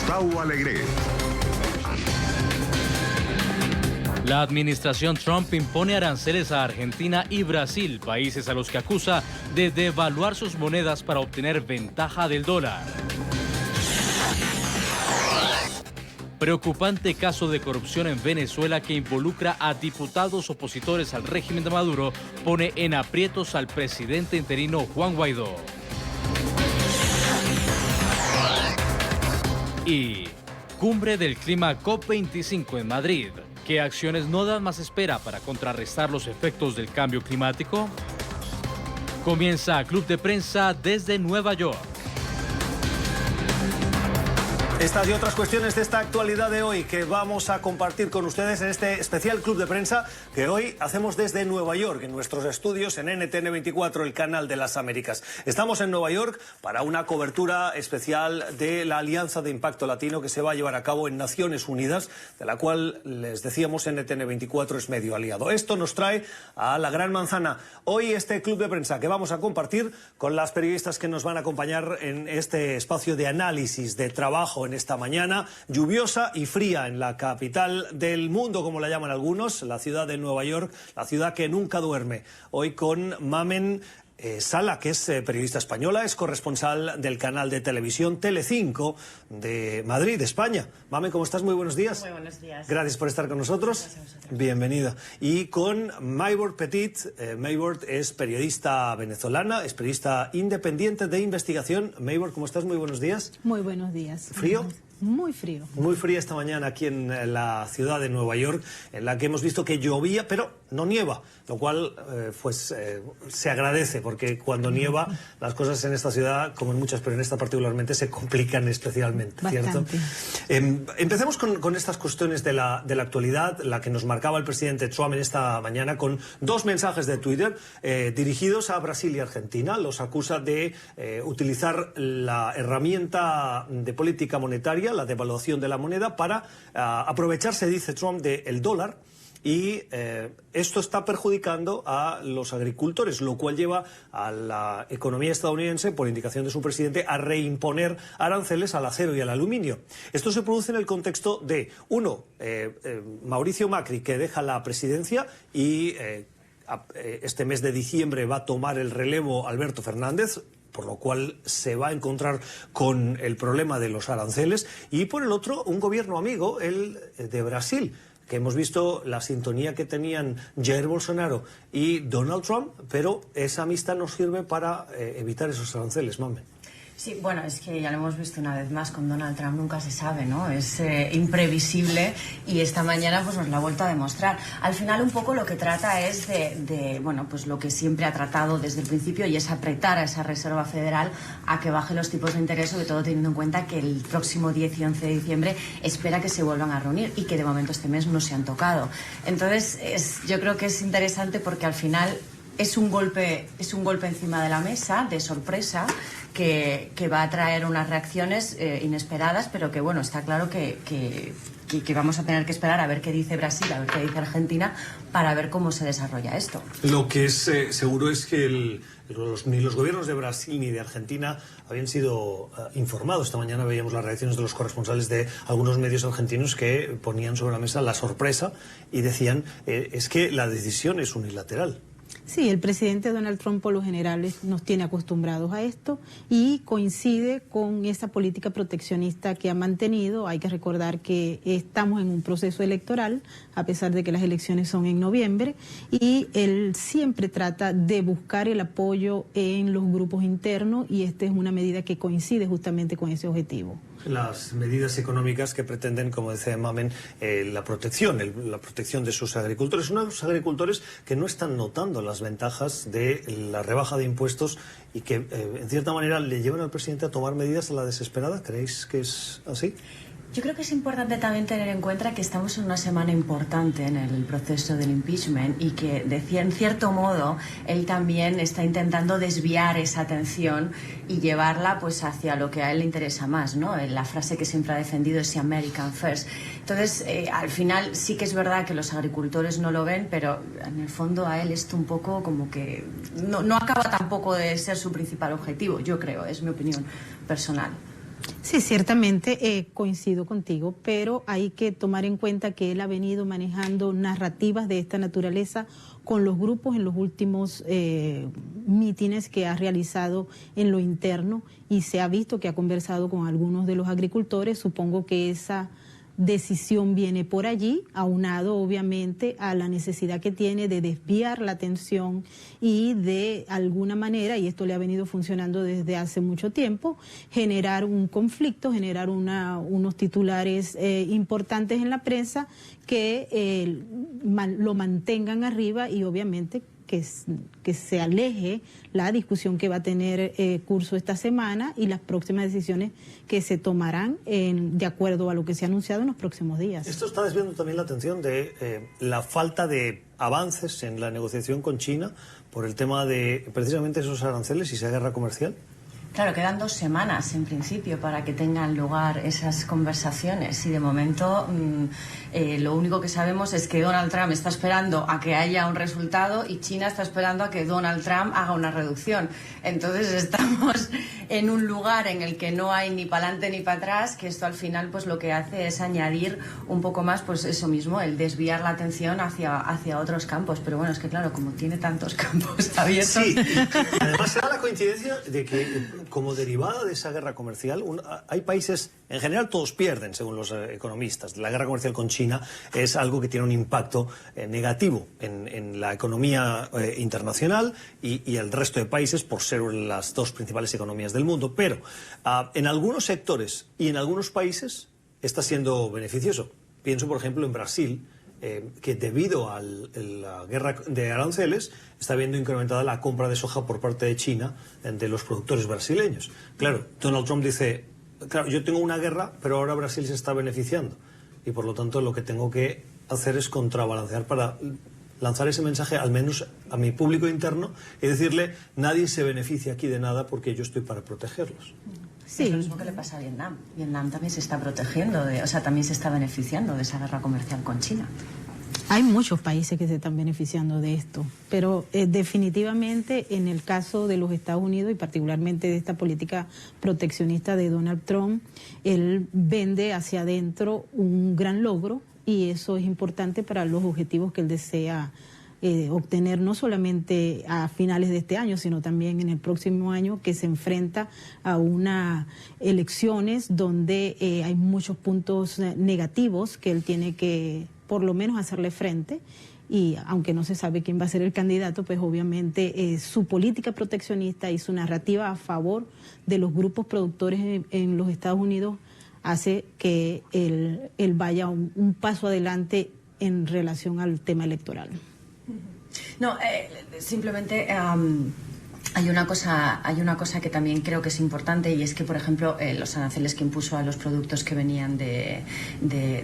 Gustavo Alegre. La administración Trump impone aranceles a Argentina y Brasil, países a los que acusa de devaluar sus monedas para obtener ventaja del dólar. Preocupante caso de corrupción en Venezuela que involucra a diputados opositores al régimen de Maduro pone en aprietos al presidente interino Juan Guaidó. Y cumbre del clima COP25 en Madrid. ¿Qué acciones no dan más espera para contrarrestar los efectos del cambio climático? Comienza Club de Prensa desde Nueva York. Estas y otras cuestiones de esta actualidad de hoy que vamos a compartir con ustedes en este especial Club de Prensa que hoy hacemos desde Nueva York, en nuestros estudios en NTN 24, el canal de las Américas. Estamos en Nueva York para una cobertura especial de la Alianza de Impacto Latino que se va a llevar a cabo en Naciones Unidas, de la cual les decíamos NTN 24 es medio aliado. Esto nos trae a la Gran Manzana. Hoy este Club de Prensa que vamos a compartir con las periodistas que nos van a acompañar en este espacio de análisis, de trabajo en esta mañana lluviosa y fría en la capital del mundo, como la llaman algunos, la ciudad de Nueva York, la ciudad que nunca duerme. Hoy con Mamen Sala, que es periodista española, es corresponsal del canal de televisión Telecinco de Madrid, España. Mamen, ¿cómo estás? Muy buenos días. Muy buenos días. Gracias por estar con nosotros. Bienvenida. Y con Maybord Petit. Maybord es periodista venezolana, es periodista independiente de investigación. Maybord, ¿cómo estás? Muy buenos días. Muy buenos días. ¿Frío? Muy frío. Muy fría esta mañana aquí en la ciudad de Nueva York, en la que hemos visto que llovía, pero no nieva, lo cual se agradece, porque cuando nieva las cosas en esta ciudad, como en muchas, pero en esta particularmente, se complican especialmente, ¿cierto? Empecemos con estas cuestiones de la actualidad, la que nos marcaba el presidente Trump en esta mañana, con dos mensajes de Twitter dirigidos a Brasil y Argentina. Los acusa de utilizar la herramienta de política monetaria, la devaluación de la moneda, para aprovecharse, dice Trump, del dólar, y esto está perjudicando a los agricultores, lo cual lleva a la economía estadounidense, por indicación de su presidente, a reimponer aranceles al acero y al aluminio. Esto se produce en el contexto de, Mauricio Macri, que deja la presidencia y este mes de diciembre va a tomar el relevo Alberto Fernández, por lo cual se va a encontrar con el problema de los aranceles, y por el otro, un gobierno amigo, el de Brasil, que hemos visto la sintonía que tenían Jair Bolsonaro y Donald Trump, pero esa amistad nos sirve para evitar esos aranceles, Mamen. Sí, bueno, es que ya lo hemos visto una vez más, con Donald Trump nunca se sabe, ¿no? Es imprevisible, y esta mañana pues nos lo ha vuelto a demostrar. Al final un poco lo que trata es bueno, pues lo que siempre ha tratado desde el principio, y es apretar a esa Reserva Federal a que baje los tipos de interés, sobre todo teniendo en cuenta que el próximo 10 y 11 de diciembre espera que se vuelvan a reunir, y que de momento este mes no se han tocado. Entonces yo creo que es interesante, porque al final es un golpe encima de la mesa, de sorpresa, que va a traer unas reacciones inesperadas, pero que bueno, está claro que vamos a tener que esperar a ver qué dice Brasil, a ver qué dice Argentina, para ver cómo se desarrolla esto. Lo que es seguro es que ni los gobiernos de Brasil ni de Argentina habían sido informados. Esta mañana veíamos las reacciones de los corresponsales de algunos medios argentinos que ponían sobre la mesa la sorpresa y decían es que la decisión es unilateral. Sí, el presidente Donald Trump por lo general nos tiene acostumbrados a esto, y coincide con esa política proteccionista que ha mantenido. Hay que recordar que estamos en un proceso electoral, a pesar de que las elecciones son en noviembre, y él siempre trata de buscar el apoyo en los grupos internos, y esta es una medida que coincide justamente con ese objetivo. Las medidas económicas que pretenden, como decía Mamen, la protección de sus agricultores, unos agricultores que no están notando las ventajas de la rebaja de impuestos y que, en cierta manera, le llevan al presidente a tomar medidas a la desesperada. ¿Creéis que es así? Yo creo que es importante también tener en cuenta que estamos en una semana importante en el proceso del impeachment, y que en cierto modo él también está intentando desviar esa atención y llevarla pues hacia lo que a él le interesa más, ¿no? La frase que siempre ha defendido es American First. Entonces, al final sí que es verdad que los agricultores no lo ven, pero en el fondo a él esto un poco como que no acaba tampoco de ser su principal objetivo, yo creo, es mi opinión personal. Sí, ciertamente coincido contigo, pero hay que tomar en cuenta que él ha venido manejando narrativas de esta naturaleza con los grupos en los últimos mítines que ha realizado en lo interno, y se ha visto que ha conversado con algunos de los agricultores. Supongo que esa decisión viene por allí, aunado obviamente a la necesidad que tiene de desviar la atención y de alguna manera, y esto le ha venido funcionando desde hace mucho tiempo, generar un conflicto, generar unos titulares importantes en la prensa que lo mantengan arriba, y obviamente que se aleje la discusión que va a tener curso esta semana y las próximas decisiones que se tomarán de acuerdo a lo que se ha anunciado en los próximos días. Esto está desviando también la atención de la falta de avances en la negociación con China por el tema de precisamente esos aranceles y esa guerra comercial. Claro, quedan 2 semanas en principio para que tengan lugar esas conversaciones, y de momento lo único que sabemos es que Donald Trump está esperando a que haya un resultado y China está esperando a que Donald Trump haga una reducción. Entonces estamos en un lugar en el que no hay ni para adelante ni para atrás, que esto al final pues lo que hace es añadir un poco más, pues eso mismo, el desviar la atención hacia otros campos. Pero bueno, es que claro, como tiene tantos campos abiertos... Sí, además se da la coincidencia de que como derivada de esa guerra comercial, hay países, en general todos pierden, según los economistas. La guerra comercial con China es algo que tiene un impacto negativo en la economía internacional y el resto de países, por ser las 2 principales economías del mundo. Pero en algunos sectores y en algunos países está siendo beneficioso. Pienso, por ejemplo, en Brasil, que debido a la guerra de aranceles está viendo incrementada la compra de soja por parte de China de los productores brasileños. Claro, Donald Trump dice, claro, yo tengo una guerra, pero ahora Brasil se está beneficiando y por lo tanto lo que tengo que hacer es contrabalancear para lanzar ese mensaje al menos a mi público interno y decirle, nadie se beneficia aquí de nada porque yo estoy para protegerlos. Sí. Es lo mismo que le pasa a Vietnam. Vietnam también se está protegiendo, también se está beneficiando de esa guerra comercial con China. Hay muchos países que se están beneficiando de esto, pero definitivamente en el caso de los Estados Unidos y particularmente de esta política proteccionista de Donald Trump, él vende hacia adentro un gran logro, y eso es importante para los objetivos que él desea obtener, no solamente a finales de este año, sino también en el próximo año, que se enfrenta a unas elecciones donde hay muchos puntos negativos que él tiene que por lo menos hacerle frente, y aunque no se sabe quién va a ser el candidato, pues obviamente su política proteccionista y su narrativa a favor de los grupos productores en los Estados Unidos hace que él vaya un paso adelante en relación al tema electoral. No, simplemente hay una cosa que también creo que es importante, y es que, por ejemplo, los aranceles que impuso a los productos que venían de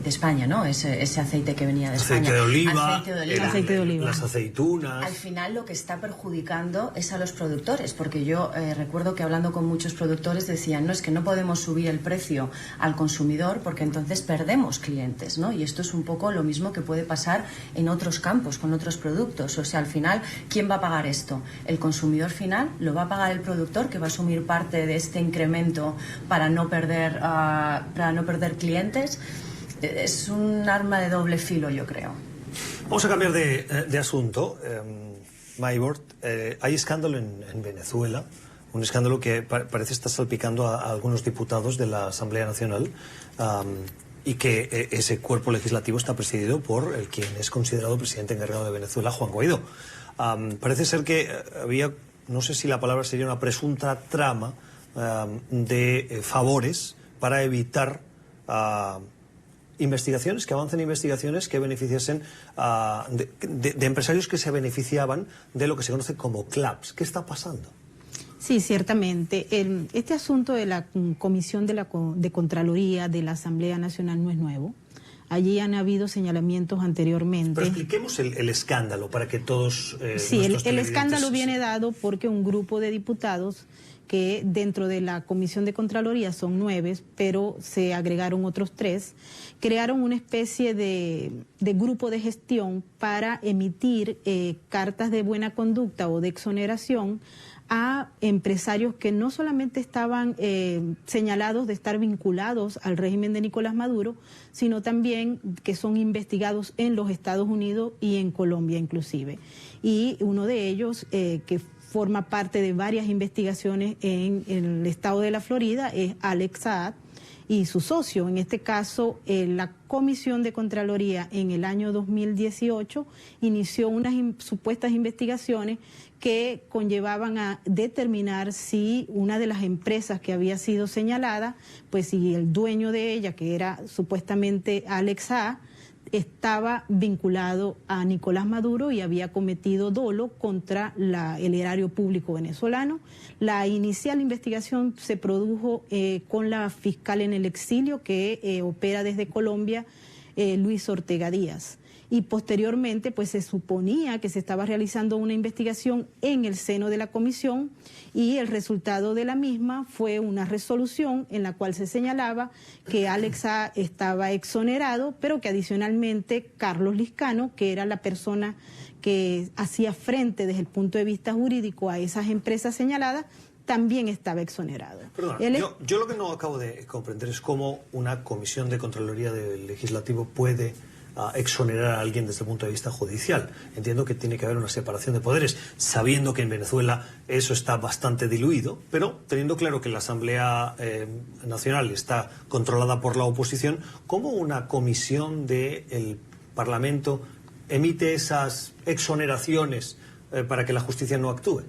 España, ¿no? Ese aceite que venía de España. Aceite de oliva, las aceitunas. Al final lo que está perjudicando es a los productores, porque yo recuerdo que hablando con muchos productores decían, no, es que no podemos subir el precio al consumidor porque entonces perdemos clientes, ¿no? Y esto es un poco lo mismo que puede pasar en otros campos, con otros productos. O sea, al final, ¿quién va a pagar esto? ¿El consumidor final? ¿Lo va a pagar el productor, que va a asumir parte de este incremento para no perder clientes? Es un arma de doble filo, yo creo. Vamos a cambiar de asunto. Maybord, hay escándalo en Venezuela, un escándalo que parece estar salpicando a algunos diputados de la Asamblea Nacional, y que ese cuerpo legislativo está presidido por el quien es considerado presidente encargado de Venezuela, Juan Guaidó. Parece ser que había, no sé si la palabra sería una presunta trama de favores para evitar investigaciones, que avancen investigaciones que beneficiasen de empresarios que se beneficiaban de lo que se conoce como CLAPS. ¿Qué está pasando? Sí, ciertamente. Este asunto de la Comisión de Contraloría de la Asamblea Nacional no es nuevo. Allí han habido señalamientos anteriormente. Pero expliquemos el escándalo para que todos... Sí, el escándalo viene dado porque un grupo de diputados que dentro de la Comisión de Contraloría son 9, pero se agregaron otros 3, crearon una especie de grupo de gestión para emitir cartas de buena conducta o de exoneración a empresarios que no solamente estaban señalados de estar vinculados al régimen de Nicolás Maduro, sino también que son investigados en los Estados Unidos y en Colombia inclusive. Y uno de ellos, que forma parte de varias investigaciones en el estado de la Florida, es Alex Saad y su socio. En este caso, la Comisión de Contraloría en el año 2018 inició unas supuestas investigaciones que conllevaban a determinar si una de las empresas que había sido señalada, pues si el dueño de ella, que era supuestamente Alex Saad, estaba vinculado a Nicolás Maduro y había cometido dolo contra el erario público venezolano. La inicial investigación se produjo con la fiscal en el exilio que opera desde Colombia, Luis Ortega Díaz. Y posteriormente pues se suponía que se estaba realizando una investigación en el seno de la comisión y el resultado de la misma fue una resolución en la cual se señalaba que Alex Saad estaba exonerado, pero que adicionalmente Carlos Lizcano, que era la persona que hacía frente desde el punto de vista jurídico a esas empresas señaladas, también estaba exonerado. Perdona, yo lo que no acabo de comprender es cómo una comisión de Contraloría del Legislativo puede exonerar a alguien desde el punto de vista judicial. Entiendo que tiene que haber una separación de poderes, sabiendo que en Venezuela eso está bastante diluido, pero teniendo claro que la Asamblea Nacional está controlada por la oposición, ¿cómo una comisión del Parlamento emite esas exoneraciones para que la justicia no actúe?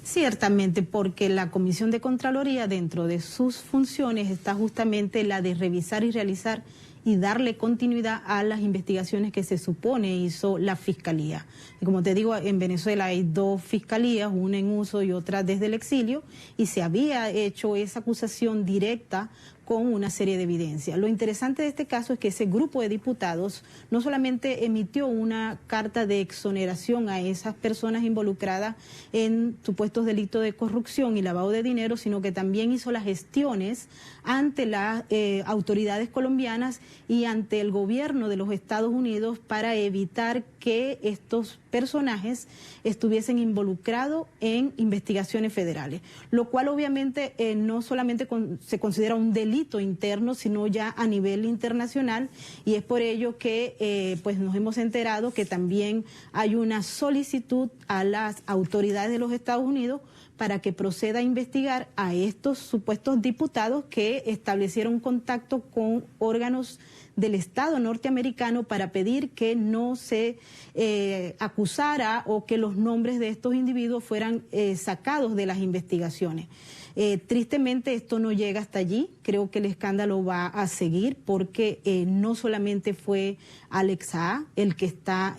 Ciertamente, porque la Comisión de Contraloría, dentro de sus funciones, está justamente la de revisar y realizar y darle continuidad a las investigaciones que se supone hizo la Fiscalía. Y como te digo, en Venezuela hay dos fiscalías, una en uso y otra desde el exilio, y se había hecho esa acusación directa con una serie de evidencias. Lo interesante de este caso es que ese grupo de diputados no solamente emitió una carta de exoneración a esas personas involucradas en supuestos delitos de corrupción y lavado de dinero, sino que también hizo las gestiones ante las autoridades colombianas y ante el gobierno de los Estados Unidos para evitar que estos personajes estuviesen involucrados en investigaciones federales, lo cual obviamente no solamente se considera un delito interno, sino ya a nivel internacional, y es por ello que pues nos hemos enterado que también hay una solicitud a las autoridades de los Estados Unidos para que proceda a investigar a estos supuestos diputados que establecieron contacto con órganos del Estado norteamericano para pedir que no se acusara o que los nombres de estos individuos fueran sacados de las investigaciones. Tristemente esto no llega hasta allí, creo que el escándalo va a seguir porque no solamente fue Alex Saad el que está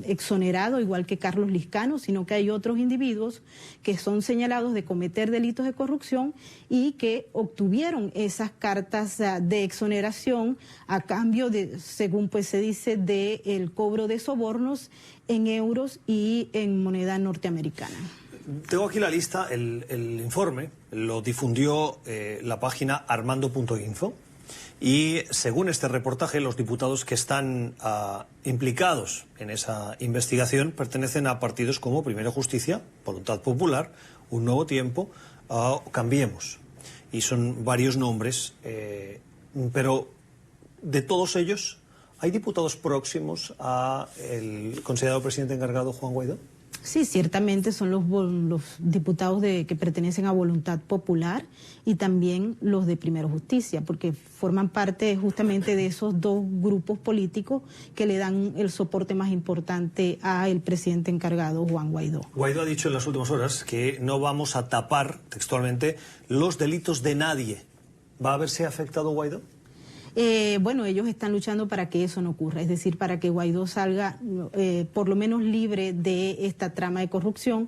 exonerado, igual que Carlos Lizcano, sino que hay otros individuos que son señalados de cometer delitos de corrupción y que obtuvieron esas cartas de exoneración a cambio de, según pues se dice, de el cobro de sobornos en euros y en moneda norteamericana. Tengo aquí la lista, el informe lo difundió la página armando.info y según este reportaje los diputados que están implicados en esa investigación pertenecen a partidos como Primero Justicia, Voluntad Popular, Un Nuevo Tiempo, Cambiemos, y son varios nombres, pero de todos ellos, ¿hay diputados próximos al considerado presidente encargado Juan Guaidó? Sí, ciertamente son los diputados que pertenecen a Voluntad Popular y también los de Primero Justicia, porque forman parte justamente de esos dos grupos políticos que le dan el soporte más importante al presidente encargado, Juan Guaidó. Guaidó ha dicho en las últimas horas que no vamos a tapar, textualmente, los delitos de nadie. ¿Va a verse afectado Guaidó? Bueno, ellos están luchando para que eso no ocurra, es decir, para que Guaidó salga por lo menos libre de esta trama de corrupción.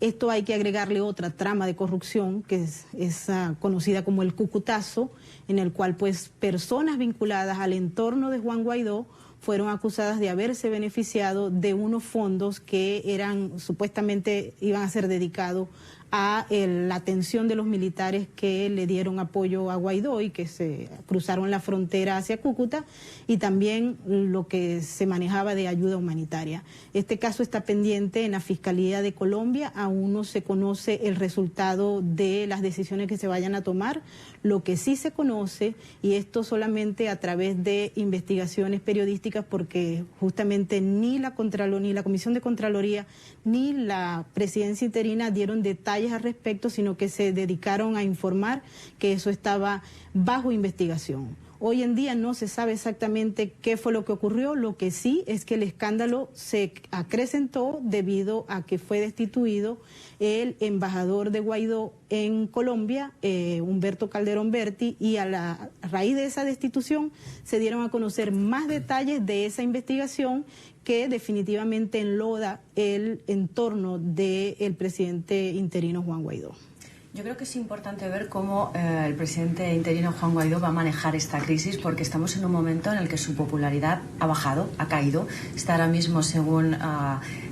Esto hay que agregarle otra trama de corrupción que es conocida como el Cucutazo, en el cual pues personas vinculadas al entorno de Juan Guaidó fueron acusadas de haberse beneficiado de unos fondos que eran supuestamente iban a ser dedicados a la atención de los militares que le dieron apoyo a Guaidó y que se cruzaron la frontera hacia Cúcuta, y también lo que se manejaba de ayuda humanitaria. Este caso está pendiente en la Fiscalía de Colombia, aún no se conoce el resultado de las decisiones que se vayan a tomar. Lo que sí se conoce, y esto solamente a través de investigaciones periodísticas, porque justamente ni la Comisión de Contraloría ni la presidencia interina dieron detalles al respecto, sino que se dedicaron a informar que eso estaba bajo investigación. Hoy en día no se sabe exactamente qué fue lo que ocurrió, lo que sí es que el escándalo se acrecentó debido a que fue destituido el embajador de Guaidó en Colombia, Humberto Calderón Berti, y a raíz de esa destitución se dieron a conocer más detalles de esa investigación que definitivamente enloda el entorno del presidente interino Juan Guaidó. Yo creo que es importante ver cómo el presidente interino Juan Guaidó va a manejar esta crisis, porque estamos en un momento en el que su popularidad ha bajado, ha caído. Está ahora mismo, según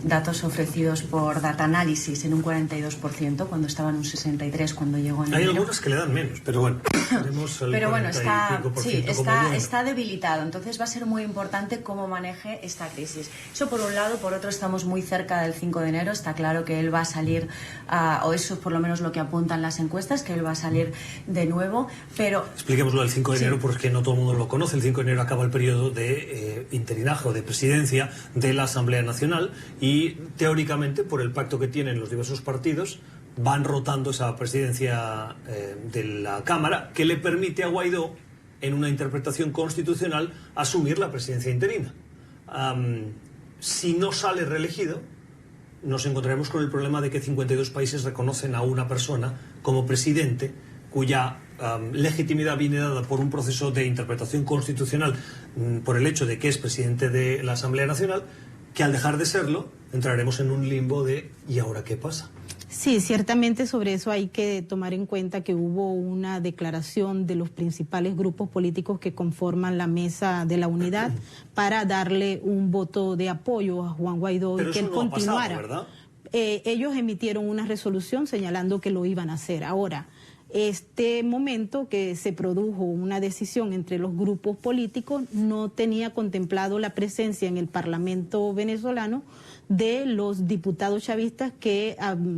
datos ofrecidos por Data Analysis, en un 42%, cuando estaba en un 63% cuando llegó en enero. Hay algunas que le dan menos, pero bueno, tenemos el 45% está debilitado. Entonces va a ser muy importante cómo maneje esta crisis. Eso por un lado. Por otro, estamos muy cerca del 5 de enero. Está claro que él va a salir, o eso es por lo menos lo que apunta en las encuestas, que él va a salir de nuevo, pero... Expliquémoslo del 5 de enero porque no todo el mundo lo conoce. El 5 de enero acaba el periodo de interinaje o de presidencia de la Asamblea Nacional y teóricamente, por el pacto que tienen los diversos partidos, van rotando esa presidencia de la Cámara, que le permite a Guaidó, en una interpretación constitucional, asumir la presidencia interina. Si no sale reelegido, nos encontraremos con el problema de que 52 países reconocen a una persona como presidente cuya legitimidad viene dada por un proceso de interpretación constitucional por el hecho de que es presidente de la Asamblea Nacional, que al dejar de serlo entraremos en un limbo de ¿y ahora qué pasa? Sí, ciertamente sobre eso hay que tomar en cuenta que hubo una declaración de los principales grupos políticos que conforman la mesa de la unidad para darle un voto de apoyo a Juan Guaidó. Pero y que eso él no continuara. Ha pasado, ¿verdad? Ellos emitieron una resolución señalando que lo iban a hacer. Ahora, este momento que se produjo una decisión entre los grupos políticos no tenía contemplado la presencia en el Parlamento venezolano de los diputados chavistas que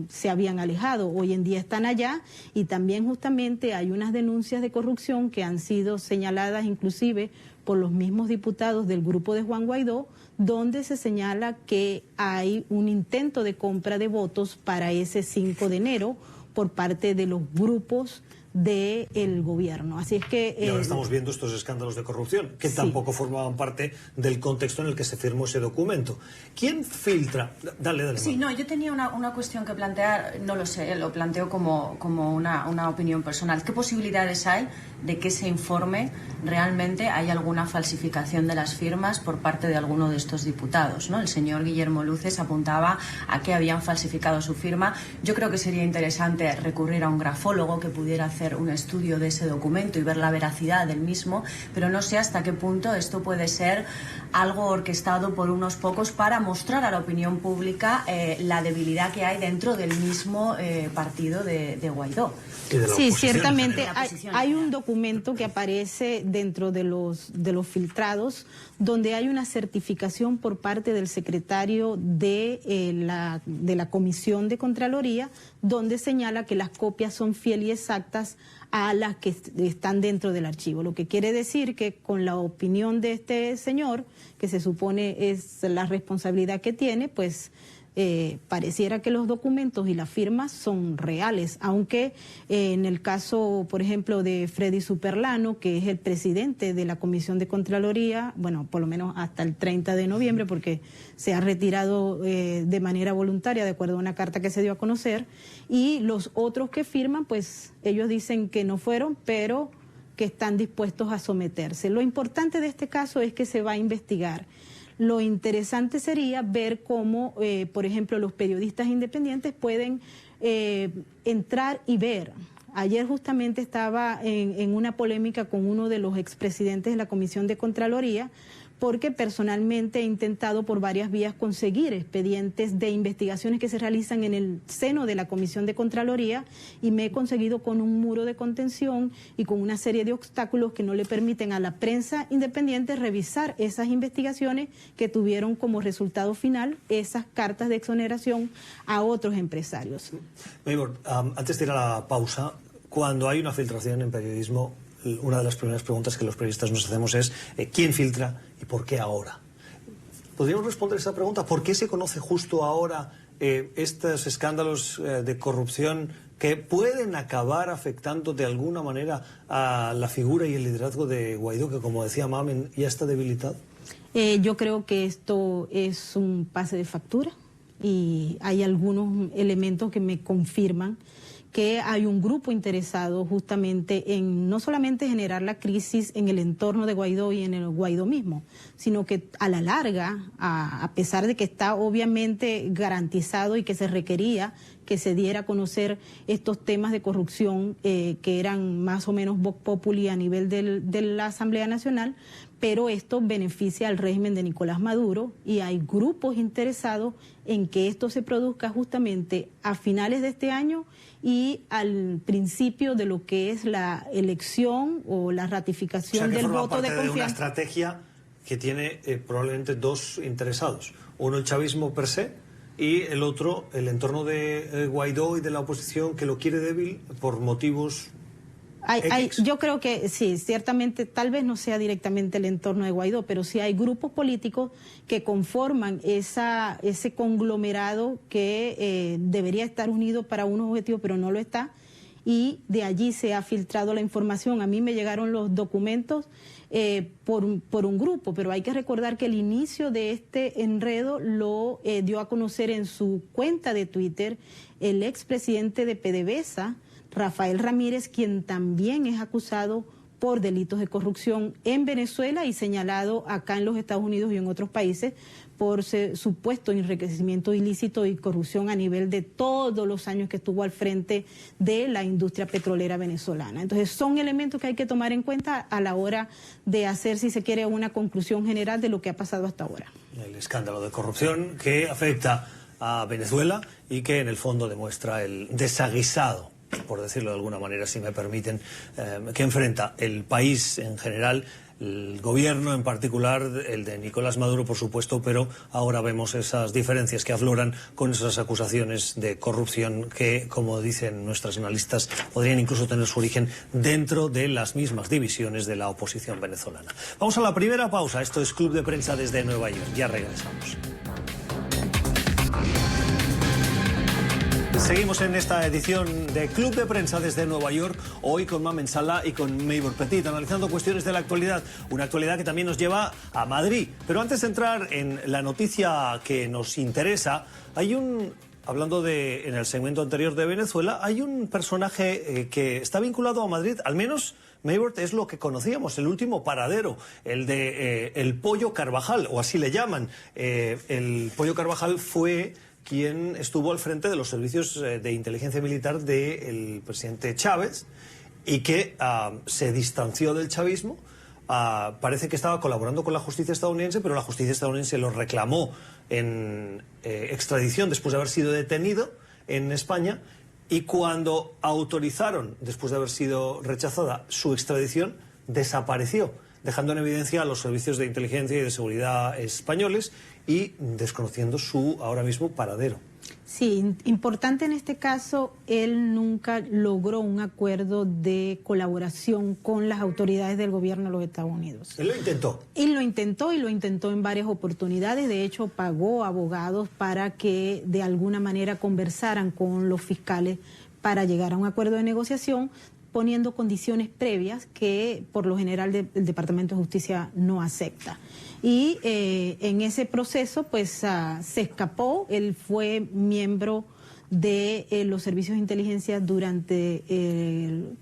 se habían alejado. Hoy en día están allá, y también justamente hay unas denuncias de corrupción que han sido señaladas inclusive por los mismos diputados del grupo de Juan Guaidó, donde se señala que hay un intento de compra de votos para ese 5 de enero por parte de los grupos del gobierno. Así es que... y ahora estamos viendo estos escándalos de corrupción, que tampoco formaban parte del contexto en el que se firmó ese documento. ¿Quién filtra? Dale. Sí, no, yo tenía una cuestión que plantear, no lo sé, lo planteo como una opinión personal. ¿Qué posibilidades hay de que ese informe realmente haya alguna falsificación de las firmas por parte de alguno de estos diputados, ¿no? El señor Guillermo Luces apuntaba a que habían falsificado su firma. Yo creo que sería interesante recurrir a un grafólogo que pudiera hacer un estudio de ese documento y ver la veracidad del mismo, pero no sé hasta qué punto esto puede ser algo orquestado por unos pocos para mostrar a la opinión pública la debilidad que hay dentro del mismo partido de Guaidó. Sí, ciertamente hay un documento que aparece dentro de los filtrados, donde hay una certificación por parte del secretario de la Comisión de Contraloría, donde señala que las copias son fieles y exactas a las que están dentro del archivo. Lo que quiere decir que con la opinión de este señor, que se supone es la responsabilidad que tiene, pues pareciera que los documentos y las firmas son reales, aunque en el caso, por ejemplo, de Freddy Superlano, que es el presidente de la Comisión de Contraloría, bueno, por lo menos hasta el 30 de noviembre, porque se ha retirado de manera voluntaria, de acuerdo a una carta que se dio a conocer, y los otros que firman, pues ellos dicen que no fueron, pero que están dispuestos a someterse. Lo importante de este caso es que se va a investigar. Lo interesante sería ver cómo, por ejemplo, los periodistas independientes pueden entrar y ver. Ayer justamente estaba en una polémica con uno de los expresidentes de la Comisión de Contraloría, porque personalmente he intentado por varias vías conseguir expedientes de investigaciones que se realizan en el seno de la Comisión de Contraloría, y me he conseguido con un muro de contención y con una serie de obstáculos que no le permiten a la prensa independiente revisar esas investigaciones que tuvieron como resultado final esas cartas de exoneración a otros empresarios. Maybor, antes de ir a la pausa, cuando hay una filtración en periodismo, una de las primeras preguntas que los periodistas nos hacemos es ¿quién filtra y por qué ahora? ¿Podríamos responder esa pregunta? ¿Por qué se conoce justo ahora estos escándalos de corrupción que pueden acabar afectando de alguna manera a la figura y el liderazgo de Guaidó, que, como decía Mamen, ya está debilitado? Yo creo que esto es un pase de factura, y hay algunos elementos que me confirman que hay un grupo interesado justamente en no solamente generar la crisis en el entorno de Guaidó y en el Guaidó mismo, sino que a la larga, a pesar de que está obviamente garantizado y que se requería que se diera a conocer estos temas de corrupción que eran más o menos vox populi a nivel de la Asamblea Nacional, pero esto beneficia al régimen de Nicolás Maduro, y hay grupos interesados en que esto se produzca justamente a finales de este año y al principio de lo que es la elección o la ratificación del voto de confianza. De una estrategia que tiene probablemente dos interesados: uno el chavismo per se, y el otro el entorno de Guaidó y de la oposición, que lo quiere débil por motivos... Yo creo que sí, ciertamente, tal vez no sea directamente el entorno de Guaidó, pero sí hay grupos políticos que conforman ese conglomerado que debería estar unido para unos objetivos, pero no lo está, y de allí se ha filtrado la información. A mí me llegaron los documentos por un grupo, pero hay que recordar que el inicio de este enredo lo dio a conocer en su cuenta de Twitter el expresidente de PDVSA, Rafael Ramírez, quien también es acusado por delitos de corrupción en Venezuela y señalado acá en los Estados Unidos y en otros países por supuesto enriquecimiento ilícito y corrupción a nivel de todos los años que estuvo al frente de la industria petrolera venezolana. Entonces son elementos que hay que tomar en cuenta a la hora de hacer, si se quiere, una conclusión general de lo que ha pasado hasta ahora. El escándalo de corrupción que afecta a Venezuela y que en el fondo demuestra el desaguisado, por decirlo de alguna manera, si me permiten, que enfrenta el país en general, el gobierno en particular, el de Nicolás Maduro, por supuesto, pero ahora vemos esas diferencias que afloran con esas acusaciones de corrupción que, como dicen nuestros analistas, podrían incluso tener su origen dentro de las mismas divisiones de la oposición venezolana. Vamos a la primera pausa. Esto es Club de Prensa desde Nueva York. Ya regresamos. Seguimos en esta edición de Club de Prensa desde Nueva York, hoy con Mamen Salah y con Maybor Petit, analizando cuestiones de la actualidad, una actualidad que también nos lleva a Madrid. Pero antes de entrar en la noticia que nos interesa, hablando en el segmento anterior de Venezuela, hay un personaje que está vinculado a Madrid, al menos Maybor, es lo que conocíamos, el último paradero, el de el Pollo Carvajal, o así le llaman. El Pollo Carvajal fue quien estuvo al frente de los servicios de inteligencia militar del presidente Chávez y que se distanció del chavismo. Parece que estaba colaborando con la justicia estadounidense, pero la justicia estadounidense lo reclamó en extradición después de haber sido detenido en España, y cuando autorizaron, después de haber sido rechazada su extradición, desapareció, dejando en evidencia a los servicios de inteligencia y de seguridad españoles y desconociendo su ahora mismo paradero. Sí, importante en este caso, él nunca logró un acuerdo de colaboración con las autoridades del gobierno de los Estados Unidos. Él lo intentó. Él lo intentó en varias oportunidades. De hecho, pagó abogados para que de alguna manera conversaran con los fiscales para llegar a un acuerdo de negociación, poniendo condiciones previas que por lo general el Departamento de Justicia no acepta. Y en ese proceso pues se escapó. Él fue miembro de los servicios de inteligencia durante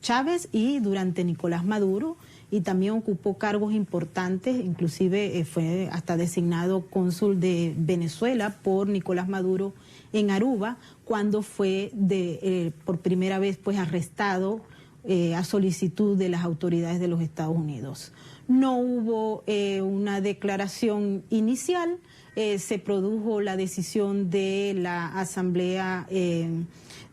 Chávez y durante Nicolás Maduro, y también ocupó cargos importantes, inclusive fue hasta designado cónsul de Venezuela por Nicolás Maduro en Aruba, cuando fue por primera vez pues arrestado a solicitud de las autoridades de los Estados Unidos. No hubo una declaración inicial, se produjo la decisión de la Asamblea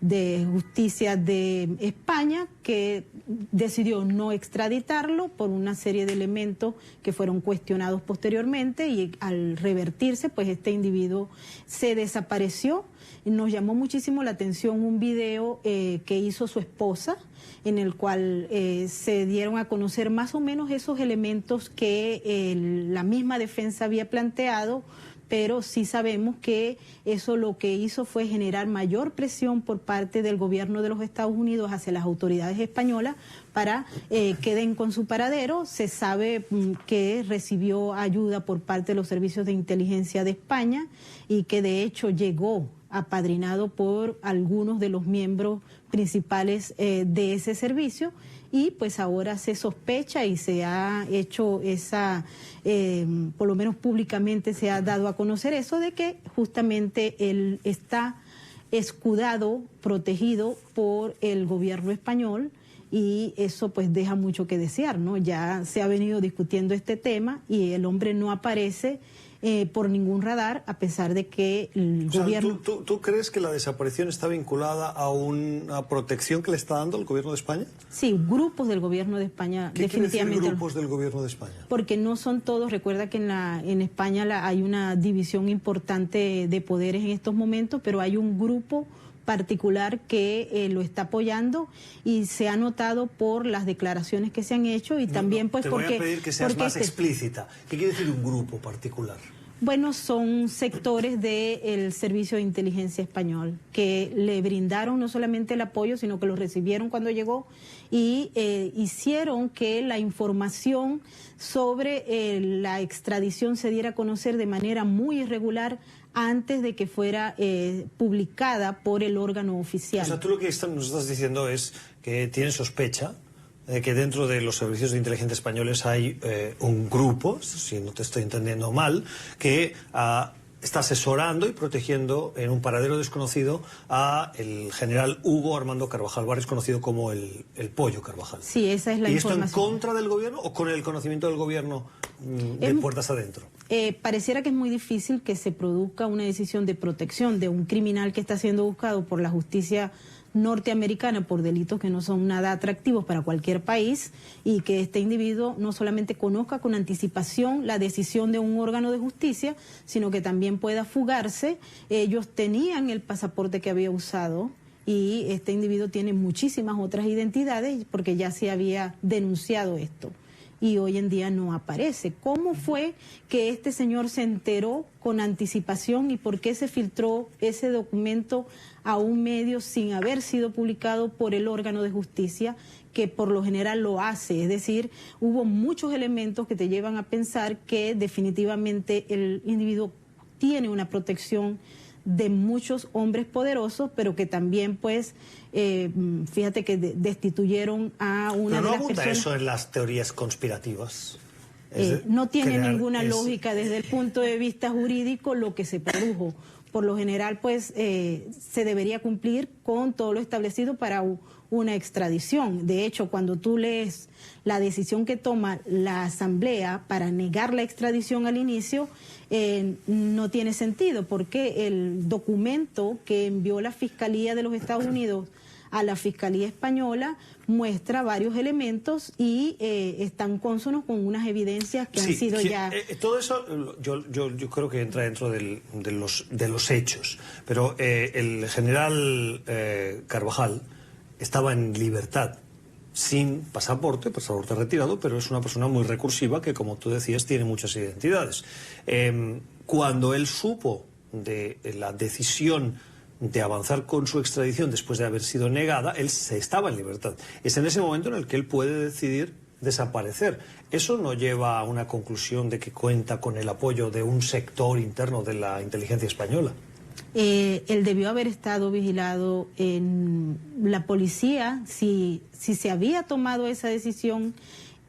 de Justicia de España, que decidió no extraditarlo por una serie de elementos que fueron cuestionados posteriormente, y al revertirse, pues este individuo se desapareció. Nos llamó muchísimo la atención un video que hizo su esposa, en el cual se dieron a conocer más o menos esos elementos que la misma defensa había planteado, pero sí sabemos que eso lo que hizo fue generar mayor presión por parte del gobierno de los Estados Unidos hacia las autoridades españolas para que den con su paradero. Se sabe que recibió ayuda por parte de los servicios de inteligencia de España y que de hecho llegó apadrinado por algunos de los miembros principales de ese servicio, y pues ahora se sospecha y se ha hecho esa, por lo menos públicamente se ha dado a conocer eso, de que justamente él está escudado, protegido por el gobierno español, y eso pues deja mucho que desear, ¿no? Ya se ha venido discutiendo este tema y el hombre no aparece por ningún radar, a pesar de que el gobierno... ¿Tú crees que la desaparición está vinculada a una protección que le está dando el gobierno de España? Sí, grupos del gobierno de España, ¿Qué definitivamente. quiere decir grupos del gobierno de España? Porque no son todos. Recuerda que en España hay una división importante de poderes en estos momentos, pero hay un grupo particular que lo está apoyando, y se ha notado por las declaraciones que se han hecho, y también pues porque... Te voy a pedir que seas más explícita. ¿Qué quiere decir un grupo particular? Bueno, son sectores del Servicio de Inteligencia Español que le brindaron no solamente el apoyo, sino que lo recibieron cuando llegó, y hicieron que la información sobre la extradición se diera a conocer de manera muy irregular antes de que fuera publicada por el órgano oficial. O sea, tú lo que nos estás diciendo es que tienes sospecha de que dentro de los servicios de inteligencia españoles hay un grupo, si no te estoy entendiendo mal, que está asesorando y protegiendo en un paradero desconocido a el general Hugo Armando Carvajal Barrios, conocido como el Pollo Carvajal. Sí, esa es la información. ¿Y esto en contra del gobierno o con el conocimiento del gobierno de puertas adentro? Pareciera que es muy difícil que se produzca una decisión de protección de un criminal que está siendo buscado por la justicia norteamericana por delitos que no son nada atractivos para cualquier país, y que este individuo no solamente conozca con anticipación la decisión de un órgano de justicia, sino que también pueda fugarse. Ellos tenían el pasaporte que había usado, y este individuo tiene muchísimas otras identidades porque ya se había denunciado esto, y hoy en día no aparece. ¿Cómo fue que este señor se enteró con anticipación y por qué se filtró ese documento a un medio sin haber sido publicado por el órgano de justicia, que por lo general lo hace? Es decir, hubo muchos elementos que te llevan a pensar que definitivamente el individuo tiene una protección de muchos hombres poderosos, pero que también pues fíjate que destituyeron a una ¿Pero no de las abunda personas. eso en las teorías conspirativas? No tiene ninguna lógica desde el punto de vista jurídico lo que se produjo. Por lo general pues se debería cumplir con todo lo establecido para una extradición. De hecho, cuando tú lees la decisión que toma la Asamblea para negar la extradición al inicio, no tiene sentido, porque el documento que envió la Fiscalía de los Estados Unidos a la Fiscalía Española muestra varios elementos y están cónsonos con unas evidencias que han sido ya... todo eso yo creo que entra dentro de los hechos, pero el general Carvajal estaba en libertad, sin pasaporte retirado, pero es una persona muy recursiva que, como tú decías, tiene muchas identidades. Cuando él supo de la decisión de avanzar con su extradición después de haber sido negada, él estaba en libertad. Es en ese momento en el que él puede decidir desaparecer. Eso no lleva a una conclusión de que cuenta con el apoyo de un sector interno de la inteligencia española. Él debió haber estado vigilado en la policía. Si se había tomado esa decisión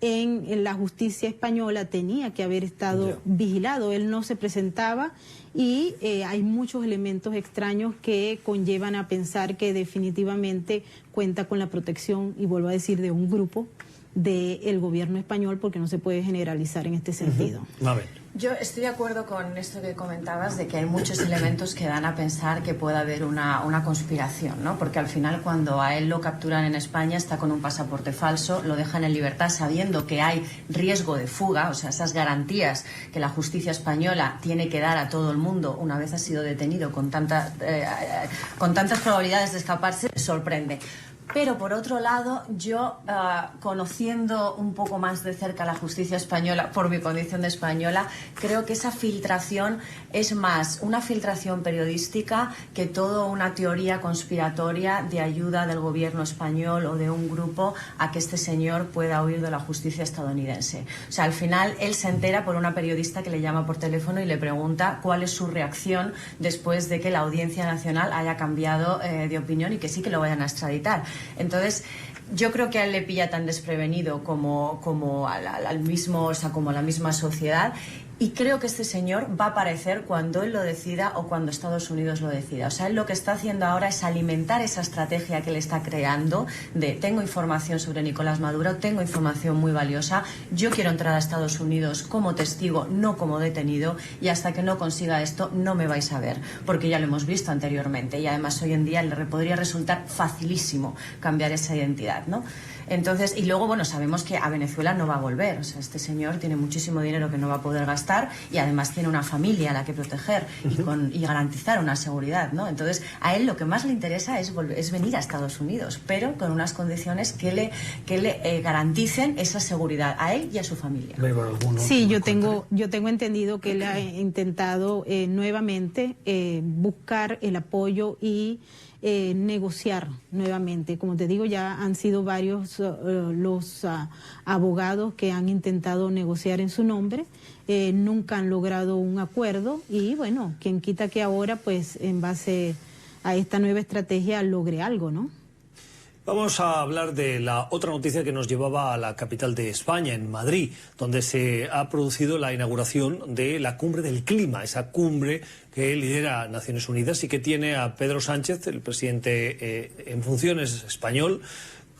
en la justicia española, tenía que haber estado vigilado. Él no se presentaba, y hay muchos elementos extraños que conllevan a pensar que definitivamente cuenta con la protección, y vuelvo a decir, de un grupo del gobierno español, porque no se puede generalizar en este sentido. A ver. Yo estoy de acuerdo con esto que comentabas de que hay muchos elementos que dan a pensar que puede haber una conspiración, ¿no? Porque al final cuando a él lo capturan en España está con un pasaporte falso, lo dejan en libertad sabiendo que hay riesgo de fuga, o sea, esas garantías que la justicia española tiene que dar a todo el mundo una vez ha sido detenido con tantas probabilidades de escaparse, sorprende. Pero por otro lado, yo conociendo un poco más de cerca la justicia española, por mi condición de española, creo que esa filtración es más una filtración periodística que toda una teoría conspiratoria de ayuda del gobierno español o de un grupo a que este señor pueda huir de la justicia estadounidense. O sea, al final él se entera por una periodista que le llama por teléfono y le pregunta cuál es su reacción después de que la Audiencia Nacional haya cambiado de opinión y que sí que lo vayan a extraditar. Entonces, yo creo que a él le pilla tan desprevenido como al mismo, o sea, como a la misma sociedad. Y creo que este señor va a aparecer cuando él lo decida o cuando Estados Unidos lo decida. O sea, él lo que está haciendo ahora es alimentar esa estrategia que le está creando de tengo información sobre Nicolás Maduro, tengo información muy valiosa, yo quiero entrar a Estados Unidos como testigo, no como detenido, y hasta que no consiga esto no me vais a ver, porque ya lo hemos visto anteriormente y además hoy en día le podría resultar facilísimo cambiar esa identidad, ¿no? Entonces, y luego, bueno, sabemos que a Venezuela no va a volver. O sea, este señor tiene muchísimo dinero que no va a poder gastar y además tiene una familia a la que proteger y garantizar una seguridad, ¿no? Entonces, a él lo que más le interesa es venir a Estados Unidos, pero con unas condiciones que le garanticen esa seguridad a él y a su familia. Sí, yo tengo entendido que él ha intentado nuevamente buscar el apoyo y negociar nuevamente. Como te digo, ya han sido varios los abogados que han intentado negociar en su nombre, nunca han logrado un acuerdo y bueno, quien quita que ahora pues en base a esta nueva estrategia logre algo, ¿no? Vamos a hablar de la otra noticia que nos llevaba a la capital de España, en Madrid, donde se ha producido la inauguración de la Cumbre del Clima, esa cumbre que lidera Naciones Unidas y que tiene a Pedro Sánchez, el presidente en funciones español,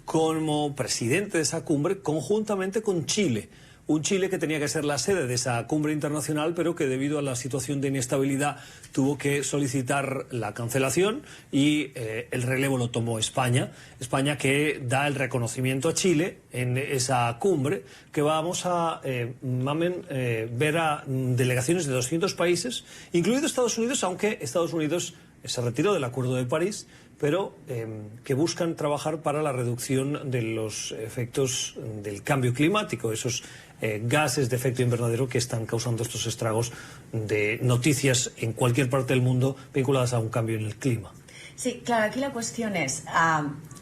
como presidente de esa cumbre, conjuntamente con Chile. Un Chile que tenía que ser la sede de esa cumbre internacional, pero que debido a la situación de inestabilidad tuvo que solicitar la cancelación y el relevo lo tomó España. España que da el reconocimiento a Chile en esa cumbre, que vamos a ver a delegaciones de 200 países, incluido Estados Unidos, aunque Estados Unidos se retiró del Acuerdo de París, pero que buscan trabajar para la reducción de los efectos del cambio climático, esos gases de efecto invernadero que están causando estos estragos de noticias en cualquier parte del mundo vinculadas a un cambio en el clima. Sí, claro, aquí la cuestión es,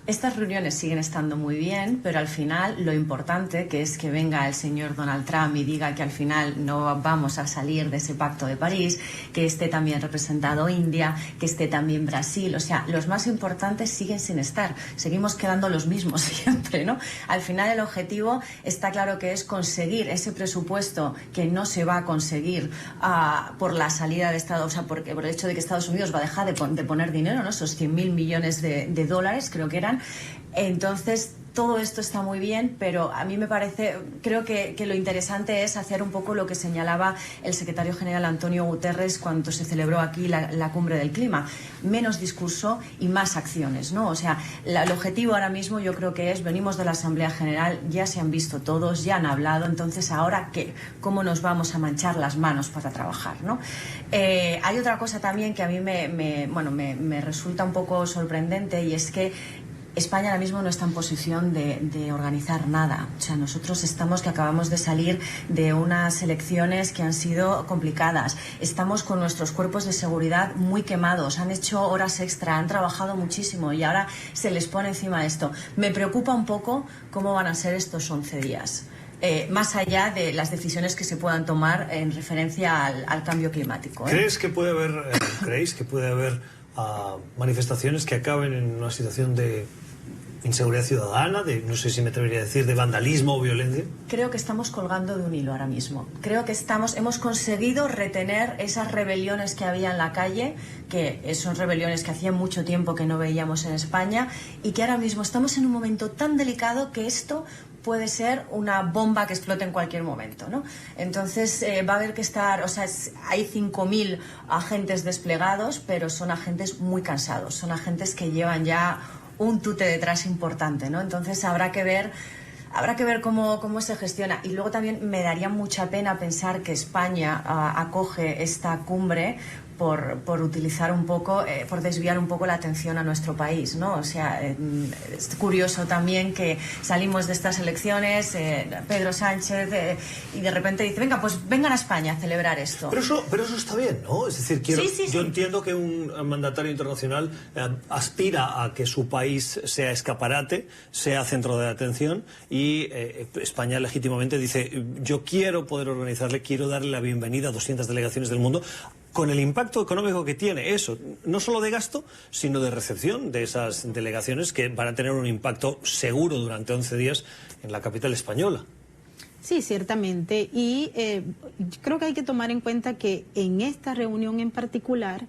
estas reuniones siguen estando muy bien, pero al final lo importante, que es que venga el señor Donald Trump y diga que al final no vamos a salir de ese pacto de París, que esté también representado India, que esté también Brasil, o sea, los más importantes siguen sin estar, seguimos quedando los mismos siempre, ¿no? Al final el objetivo está claro que es conseguir ese presupuesto que no se va a conseguir por la salida de Estados, o sea, por el hecho de que Estados Unidos va a dejar de poner dinero, ¿no? Esos 100.000 millones de dólares, creo que eran. Entonces, todo esto está muy bien, pero a mí me parece, creo que lo interesante es hacer un poco lo que señalaba el secretario general Antonio Guterres cuando se celebró aquí la cumbre del clima. Menos discurso y más acciones, ¿no? O sea, el objetivo ahora mismo yo creo que es, venimos de la Asamblea General, ya se han visto todos, ya han hablado, entonces ahora ¿qué? ¿Cómo nos vamos a manchar las manos para trabajar, ¿no? Hay otra cosa también que a mí me resulta un poco sorprendente y es que España ahora mismo no está en posición de organizar nada. O sea, nosotros que acabamos de salir de unas elecciones que han sido complicadas. Estamos con nuestros cuerpos de seguridad muy quemados. Han hecho horas extra, han trabajado muchísimo y ahora se les pone encima esto. Me preocupa un poco cómo van a ser estos 11 días. Más allá de las decisiones que se puedan tomar en referencia al cambio climático. ¿Creéis que puede haber manifestaciones que acaben en una situación de inseguridad ciudadana, no sé si me atrevería a decir, de vandalismo o violencia? Creo que estamos colgando de un hilo ahora mismo. Creo que hemos conseguido retener esas rebeliones que había en la calle, que son rebeliones que hacía mucho tiempo que no veíamos en España y que ahora mismo estamos en un momento tan delicado que esto puede ser una bomba que explote en cualquier momento, ¿no? Entonces va a haber que estar, o sea, hay 5.000 agentes desplegados, pero son agentes muy cansados, son agentes que llevan ya un tute detrás importante, ¿no? Entonces habrá que ver cómo se gestiona. Y luego también me daría mucha pena pensar que España acoge esta cumbre por utilizar un poco, por desviar un poco la atención a nuestro país, ¿no? O sea, es curioso también que salimos de estas elecciones, Pedro Sánchez, y de repente dice, venga, pues vengan a España a celebrar esto. Pero eso está bien, ¿no? Es decir, yo entiendo que un mandatario internacional aspira a que su país sea escaparate, sea centro de atención, y España legítimamente dice, yo quiero poder organizarle, quiero darle la bienvenida a 200 delegaciones del mundo, con el impacto económico que tiene eso, no solo de gasto, sino de recepción de esas delegaciones que van a tener un impacto seguro durante 11 días en la capital española. Sí, ciertamente. Y creo que hay que tomar en cuenta que en esta reunión en particular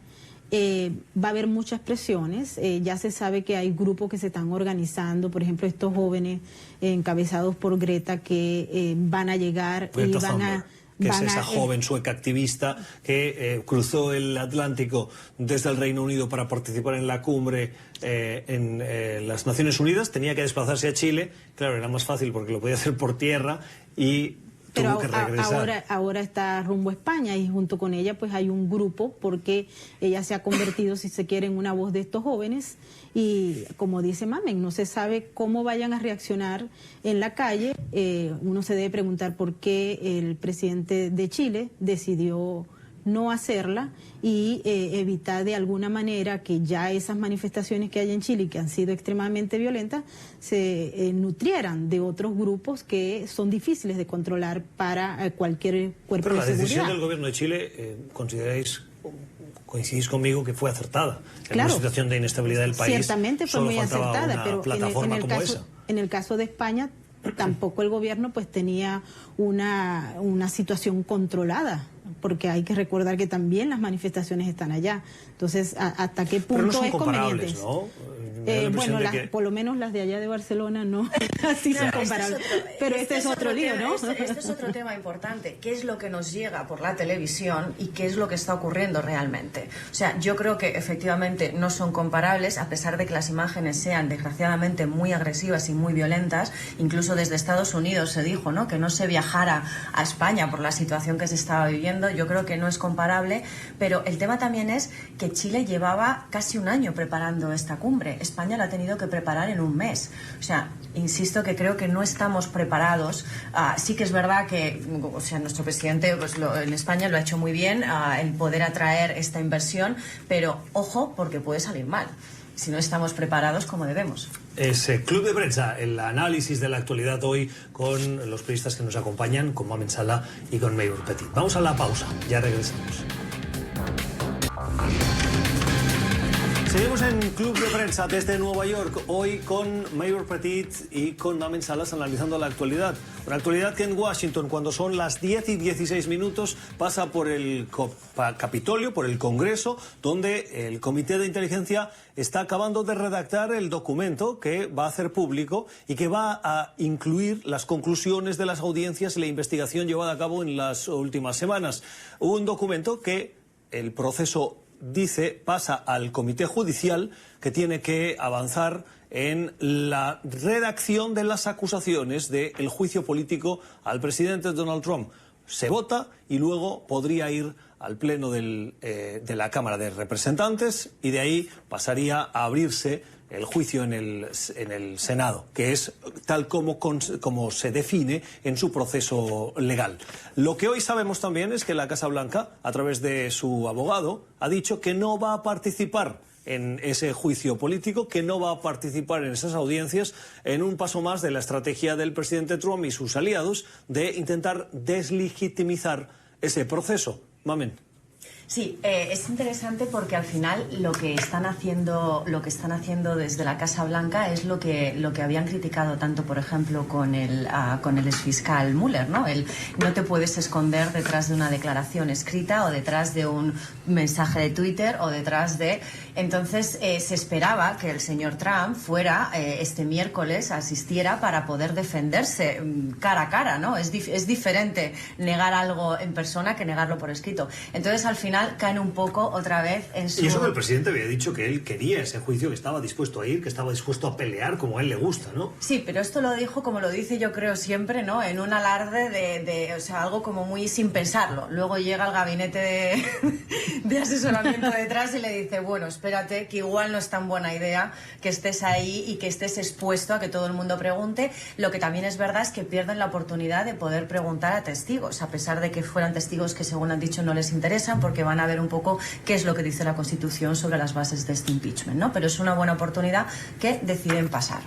va a haber muchas presiones. Ya se sabe que hay grupos que se están organizando, por ejemplo, estos jóvenes encabezados por Greta que van a llegar y van a... que es esa joven sueca activista que cruzó el Atlántico desde el Reino Unido para participar en la cumbre en las Naciones Unidas, tenía que desplazarse a Chile, claro, era más fácil porque lo podía hacer por tierra y tuvo que regresar. Ahora está rumbo a España y junto con ella pues hay un grupo porque ella se ha convertido, si se quiere, en una voz de estos jóvenes y como dice Mamen, no se sabe cómo vayan a reaccionar en la calle. Uno se debe preguntar por qué el presidente de Chile decidió no hacerla y evitar de alguna manera que ya esas manifestaciones que hay en Chile, que han sido extremadamente violentas, se nutrieran de otros grupos que son difíciles de controlar para cualquier cuerpo de seguridad. Pero la decisión del gobierno de Chile, coincidís conmigo que fue acertada. En una situación de inestabilidad del país. Ciertamente fue muy acertada, pero en el caso de España tampoco el gobierno pues tenía una situación controlada, porque hay que recordar que también las manifestaciones están allá. Entonces, ¿hasta qué punto pero no son es conveniente? ¿No? Bueno, por lo menos las de allá de Barcelona no, así son comparables. Pero este es otro lío, ¿no? Este es otro tema importante. ¿Qué es lo que nos llega por la televisión y qué es lo que está ocurriendo realmente? O sea, yo creo que efectivamente no son comparables, a pesar de que las imágenes sean desgraciadamente muy agresivas y muy violentas. Incluso desde Estados Unidos se dijo, ¿no?, que no se viajara a España por la situación que se estaba viviendo. Yo creo que no es comparable, pero el tema también es que Chile llevaba casi un año preparando esta cumbre. España la ha tenido que preparar en un mes. O sea, insisto que creo que no estamos preparados. Sí que es verdad que, o sea, nuestro presidente pues en España lo ha hecho muy bien, el poder atraer esta inversión, pero ojo, porque puede salir mal si no estamos preparados como debemos. Ese Club de Prensa, el análisis de la actualidad hoy con los periodistas que nos acompañan, con Mamen Sala y con Mayor Petit. Vamos a la pausa, ya regresamos. Seguimos en Club de Prensa desde Nueva York, hoy con Mayor Petit y con Mamen Salas analizando la actualidad. Una actualidad que en Washington, cuando son las 10:16, pasa por el Capitolio, por el Congreso, donde el Comité de Inteligencia está acabando de redactar el documento que va a hacer público y que va a incluir las conclusiones de las audiencias y la investigación llevada a cabo en las últimas semanas. Un documento que el proceso dice pasa al Comité Judicial, que tiene que avanzar en la redacción de las acusaciones del juicio político al presidente Donald Trump. Se vota y luego podría ir al Pleno de la Cámara de Representantes y de ahí pasaría a abrirse el juicio en el Senado, que es tal como se define en su proceso legal. Lo que hoy sabemos también es que la Casa Blanca, a través de su abogado, ha dicho que no va a participar en ese juicio político, que no va a participar en esas audiencias, en un paso más de la estrategia del presidente Trump y sus aliados de intentar deslegitimizar ese proceso. Mamen. Sí, es interesante porque al final lo que están haciendo desde la Casa Blanca es lo que habían criticado tanto, por ejemplo, con el exfiscal Mueller, ¿no? No te puedes esconder detrás de una declaración escrita o detrás de un mensaje de Twitter o detrás de... Entonces se esperaba que el señor Trump fuera este miércoles, asistiera para poder defenderse cara a cara, ¿no? Es diferente negar algo en persona que negarlo por escrito. Entonces al final caen un poco otra vez en su... Y eso que el presidente había dicho que él quería ese juicio, que estaba dispuesto a ir, que estaba dispuesto a pelear como a él le gusta, ¿no? Sí, pero esto lo dijo como lo dice yo creo siempre, ¿no? En un alarde de o sea, algo como muy sin pensarlo. Luego llega el gabinete de asesoramiento detrás y le dice, bueno, espérate, que igual no es tan buena idea que estés ahí y que estés expuesto a que todo el mundo pregunte. Lo que también es verdad es que pierden la oportunidad de poder preguntar a testigos, a pesar de que fueran testigos que, según han dicho, no les interesan, porque van a ver un poco qué es lo que dice la Constitución sobre las bases de este impeachment, ¿no? Pero es una buena oportunidad que deciden pasar.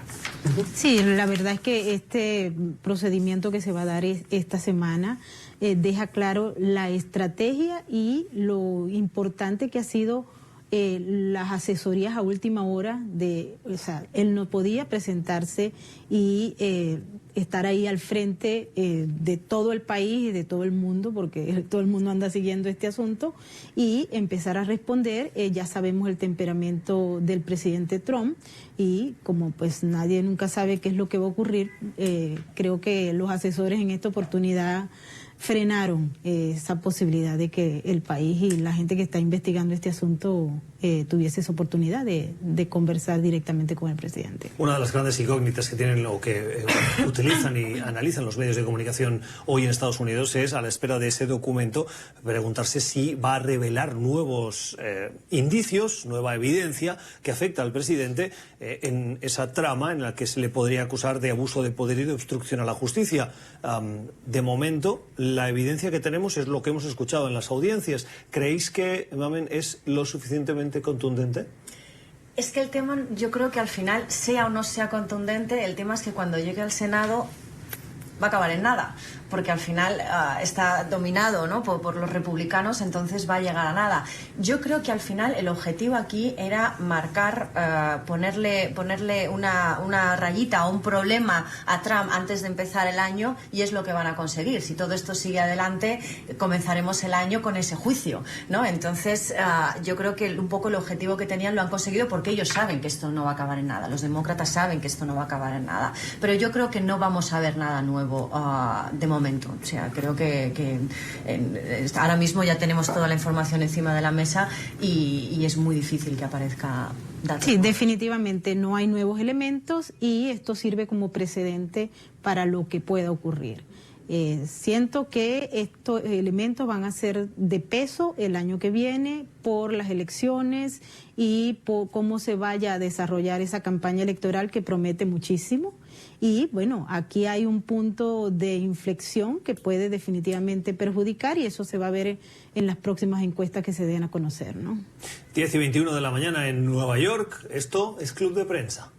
Sí, la verdad es que este procedimiento que se va a dar esta semana deja claro la estrategia y lo importante que ha sido las asesorías a última hora o sea, él no podía presentarse y estar ahí al frente de todo el país y de todo el mundo, porque todo el mundo anda siguiendo este asunto, y empezar a responder. Ya sabemos el temperamento del presidente Trump, y como pues nadie nunca sabe qué es lo que va a ocurrir, creo que los asesores en esta oportunidad frenaron esa posibilidad de que el país y la gente que está investigando este asunto tuviese esa oportunidad de conversar directamente con el presidente. Una de las grandes incógnitas que tienen o que utilizan y analizan los medios de comunicación hoy en Estados Unidos es, a la espera de ese documento, preguntarse si va a revelar nuevos indicios, nueva evidencia que afecta al presidente en esa trama en la que se le podría acusar de abuso de poder y de obstrucción a la justicia. De momento, la evidencia que tenemos es lo que hemos escuchado en las audiencias. ¿Creéis que, Mamen, es lo suficientemente contundente? Es que el tema, yo creo que al final, sea o no sea contundente, el tema es que cuando llegue al Senado va a acabar en nada, porque al final está dominado, ¿no?, por los republicanos, entonces va a llegar a nada. Yo creo que al final el objetivo aquí era marcar, ponerle una rayita o un problema a Trump antes de empezar el año, y es lo que van a conseguir. Si todo esto sigue adelante, comenzaremos el año con ese juicio, ¿no? Entonces yo creo que un poco el objetivo que tenían lo han conseguido, porque ellos saben que esto no va a acabar en nada, los demócratas saben que esto no va a acabar en nada, pero yo creo que no vamos a ver nada nuevo de momento. O sea, creo que ahora mismo ya tenemos toda la información encima de la mesa y es muy difícil que aparezca datos. Sí, definitivamente no hay nuevos elementos, y esto sirve como precedente para lo que pueda ocurrir. Siento que estos elementos van a ser de peso el año que viene por las elecciones y por cómo se vaya a desarrollar esa campaña electoral, que promete muchísimo. Y bueno, aquí hay un punto de inflexión que puede definitivamente perjudicar, y eso se va a ver en las próximas encuestas que se den a conocer, ¿no? 10:21 de la mañana en Nueva York. Esto es Club de Prensa.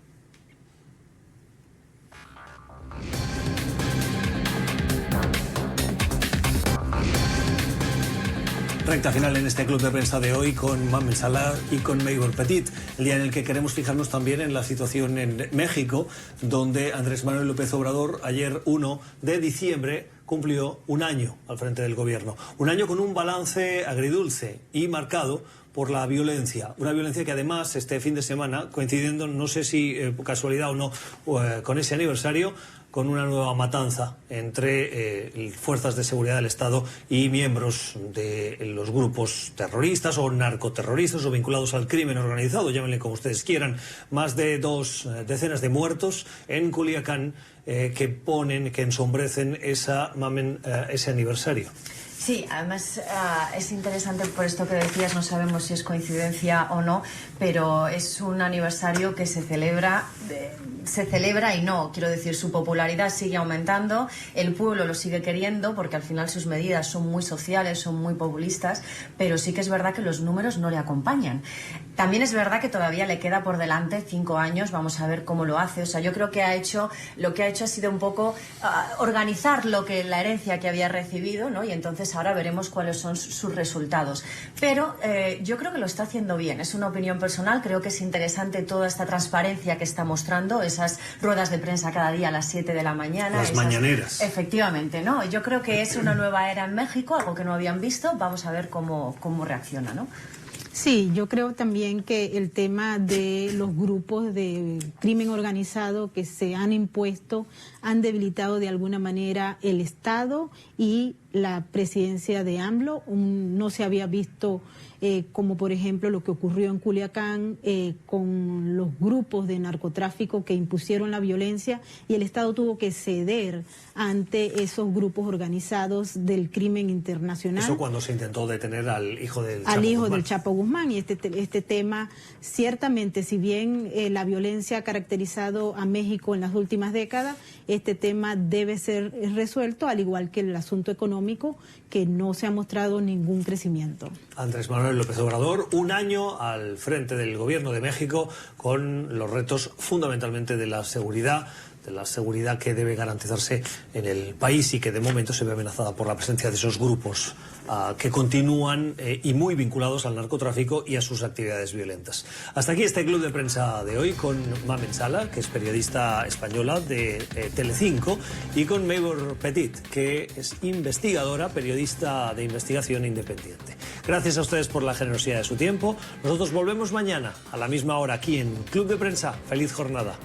Recta final en este Club de Prensa de hoy con Mamen Salah y con Maybor Petit, el día en el que queremos fijarnos también en la situación en México, donde Andrés Manuel López Obrador, ayer 1 de diciembre, cumplió un año al frente del gobierno. Un año con un balance agridulce y marcado por la violencia. Una violencia que además este fin de semana, coincidiendo, no sé si casualidad o no, con ese aniversario, con una nueva matanza entre fuerzas de seguridad del Estado y miembros de los grupos terroristas o narcoterroristas o vinculados al crimen organizado, llámenle como ustedes quieran. Más de 2 decenas de muertos en Culiacán que ensombrecen ese aniversario. Sí, además es interesante por esto que decías, no sabemos si es coincidencia o no, pero es un aniversario que se celebra y no, quiero decir, su popularidad sigue aumentando, el pueblo lo sigue queriendo porque al final sus medidas son muy sociales, son muy populistas, pero sí que es verdad que los números no le acompañan. También es verdad que todavía le queda por delante 5 años, vamos a ver cómo lo hace. O sea, yo creo que lo que ha hecho ha sido un poco organizar la herencia que había recibido, ¿no? Y entonces pues ahora veremos cuáles son sus resultados. Pero yo creo que lo está haciendo bien, es una opinión personal, creo que es interesante toda esta transparencia que está mostrando, esas ruedas de prensa cada día a las 7 de la mañana. Las mañaneras. Efectivamente, ¿no? Yo creo que es una nueva era en México, algo que no habían visto, vamos a ver cómo reacciona, ¿no? Sí, yo creo también que el tema de los grupos de crimen organizado que se han impuesto han debilitado de alguna manera el Estado y la presidencia de AMLO. No se había visto como por ejemplo lo que ocurrió en Culiacán con los grupos de narcotráfico que impusieron la violencia y el Estado tuvo que ceder ante esos grupos organizados del crimen internacional. Eso cuando se intentó detener al hijo del Chapo al hijo Guzmán. del Chapo Guzmán. Y este tema, ciertamente, si bien la violencia ha caracterizado a México en las últimas décadas, este tema debe ser resuelto, al igual que el asunto económico, que no se ha mostrado ningún crecimiento. Andrés Manuel López Obrador, un año al frente del Gobierno de México con los retos fundamentalmente de la seguridad que debe garantizarse en el país y que de momento se ve amenazada por la presencia de esos grupos que continúan y muy vinculados al narcotráfico y a sus actividades violentas. Hasta aquí este club de prensa de hoy con Mamen Sala, que es periodista española de Telecinco, y con Maybor Petit, que es investigadora, periodista de investigación independiente. Gracias a ustedes por la generosidad de su tiempo. Nosotros volvemos mañana a la misma hora aquí en Club de Prensa. Feliz jornada.